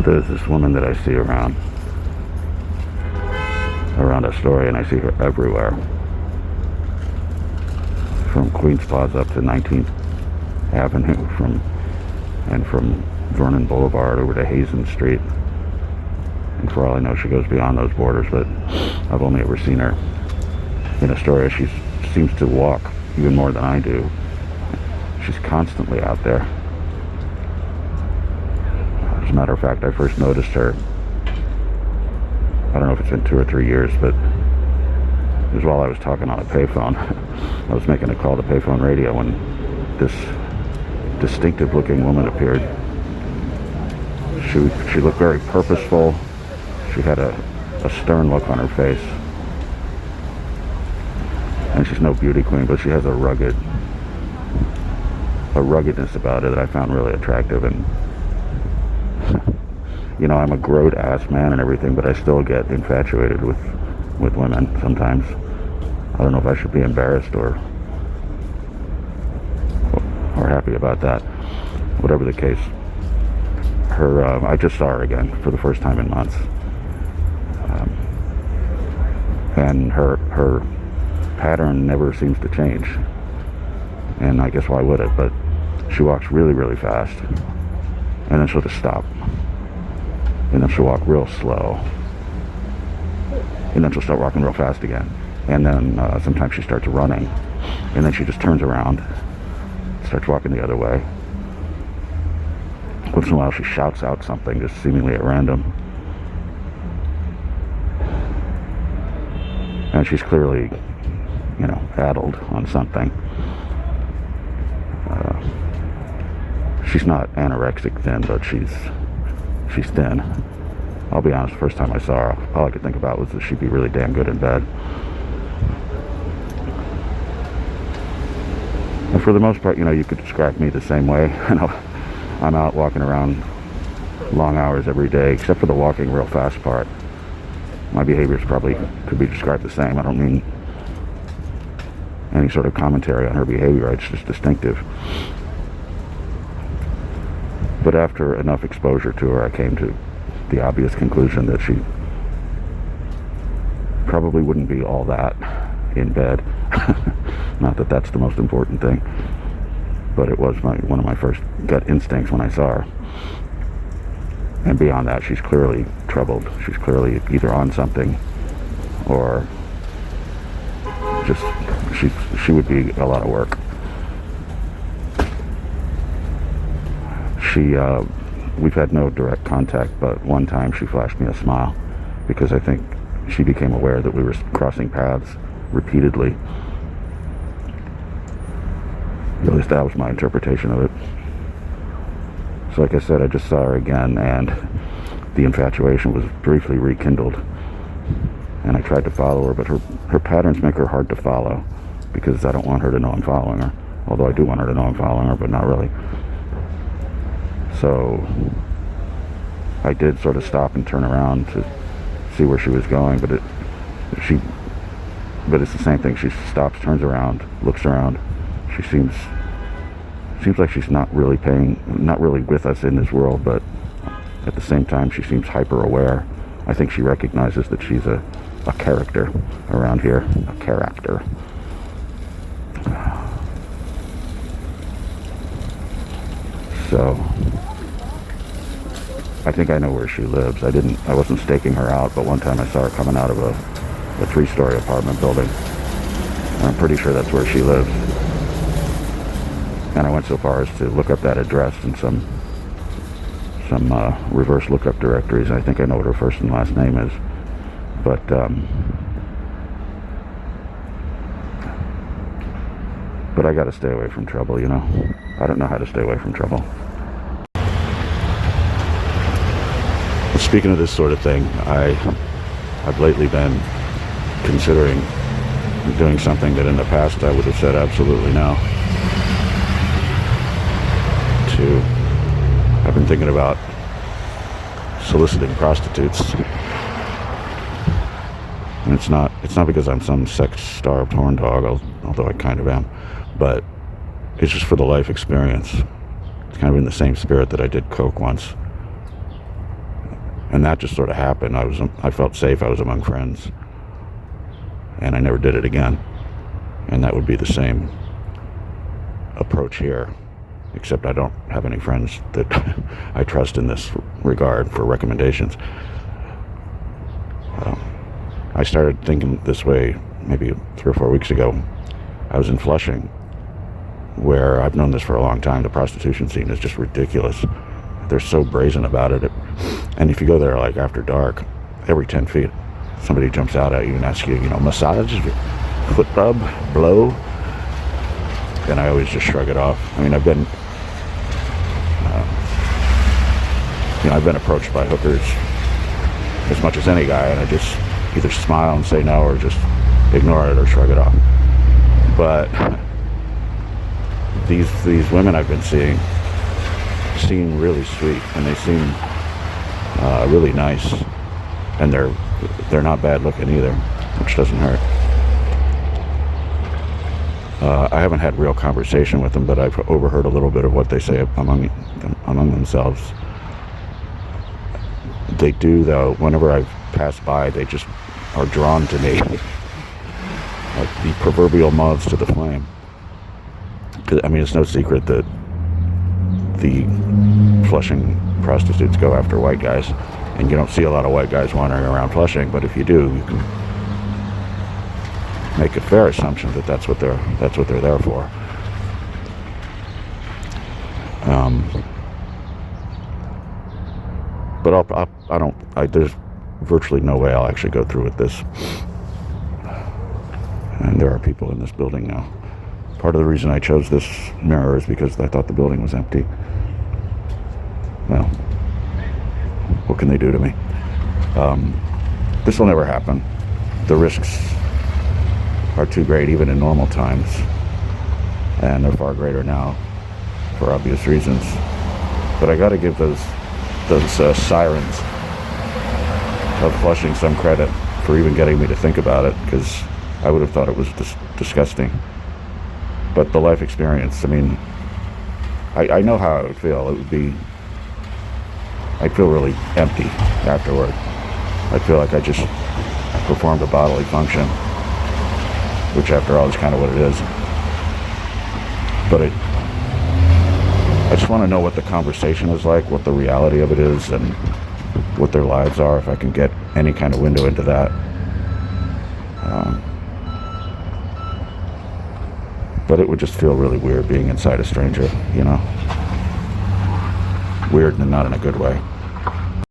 There's this woman that I see around Astoria, and I see her everywhere, from Queens Plaza up to 19th Avenue, from Vernon Boulevard over to Hazen Street. And for all I know, she goes beyond those borders, but I've only ever seen her in Astoria. She seems to walk even more than I do. She's constantly out there. As a matter of fact, I first noticed her, I don't know if it's been 2 or 3 years, but it was while I was talking on a payphone. I was making a call to payphone radio when this distinctive looking woman appeared. She looked very purposeful. She had a stern look on her face. And she's no beauty queen, but she has a ruggedness about her that I found really attractive. And you know, I'm a grode-ass man and everything, but I still get infatuated with women sometimes. I don't know if I should be embarrassed or happy about that. Whatever the case, I just saw her again for the first time in months, and her pattern never seems to change. And I guess why would it? But she walks really, really fast, and then she'll just stop, and then she'll walk real slow, and then she'll start walking real fast again, and then sometimes she starts running, and then she just turns around, starts walking the other way. Once in a while she shouts out something just seemingly at random, and she's clearly, you know, addled on something. She's not anorexic thin, but she's thin. I'll be honest, the first time I saw her, all I could think about was that she'd be really damn good in bed. And for the most part, you know, you could describe me the same way. You know, I'm out walking around long hours every day, except for the walking real fast part. My behaviors probably could be described the same. I don't mean any sort of commentary on her behavior. It's just distinctive. But after enough exposure to her, I came to the obvious conclusion that she probably wouldn't be all that in bed. Not that that's the most important thing, but it was one of my first gut instincts when I saw her. And beyond that, she's clearly troubled. She's clearly either on something, or just she would be a lot of work. We've had no direct contact, but one time she flashed me a smile, because I think she became aware that we were crossing paths repeatedly. At least that was my interpretation of it. So like I said, I just saw her again, and the infatuation was briefly rekindled. And I tried to follow her, but her patterns make her hard to follow, because I don't want her to know I'm following her. Although I do want her to know I'm following her, but not really. So I did sort of stop and turn around to see where she was going, but it's the same thing. She stops, turns around, looks around. She seems like she's not really with us in this world, but at the same time she seems hyper aware. I think she recognizes that she's a character around here, a character. So I think I know where she lives. I wasn't staking her out, but one time I saw her coming out of a 3-story apartment building. And I'm pretty sure that's where she lives. And I went so far as to look up that address in some reverse lookup directories. I think I know what her first and last name is. But I gotta stay away from trouble, you know? I don't know how to stay away from trouble. Speaking of this sort of thing, I've lately been considering doing something that in the past I would have said absolutely no to. I've been thinking about soliciting prostitutes. And it's not because I'm some sex-starved horn dog, although I kind of am, but it's just for the life experience. It's kind of in the same spirit that I did coke once. And that just sort of happened. I felt safe. I was among friends. And I never did it again. And that would be the same approach here, except I don't have any friends that I trust in this regard for recommendations. I started thinking this way maybe 3 or 4 weeks ago. I was in Flushing, where I've known this for a long time. The prostitution scene is just ridiculous. They're so brazen about it. And if you go there like after dark, every 10 feet, somebody jumps out at you and asks you, massage, foot rub, blow. And I always just shrug it off. I mean, I've been approached by hookers as much as any guy, and I just either smile and say no or just ignore it or shrug it off. But these women I've been seeing seem really sweet, and they seem really nice, and they're not bad looking either, which doesn't hurt. I haven't had real conversation with them, but I've overheard a little bit of what they say among themselves. They do, though. Whenever I pass by, they just are drawn to me, like the proverbial moths to the flame. I mean, it's no secret that the Flushing prostitutes go after white guys, and you don't see a lot of white guys wandering around Flushing. But if you do, you can make a fair assumption that that's what they're there for. But there's virtually no way I'll actually go through with this. And there are people in this building now. Part of the reason I chose this mirror is because I thought the building was empty. Well, what can they do to me? This will never happen. The risks are too great even in normal times, and they're far greater now for obvious reasons. But I got to give those sirens of Flushing some credit for even getting me to think about it, because I would have thought it was disgusting. But the life experience, I mean, I know how I would feel. I'd feel really empty afterward. I'd feel like I just performed a bodily function, which after all is kind of what it is. But I just want to know what the conversation is like, what the reality of it is, and what their lives are, if I can get any kind of window into that. But it would just feel really weird being inside a stranger, Weird and not in a good way.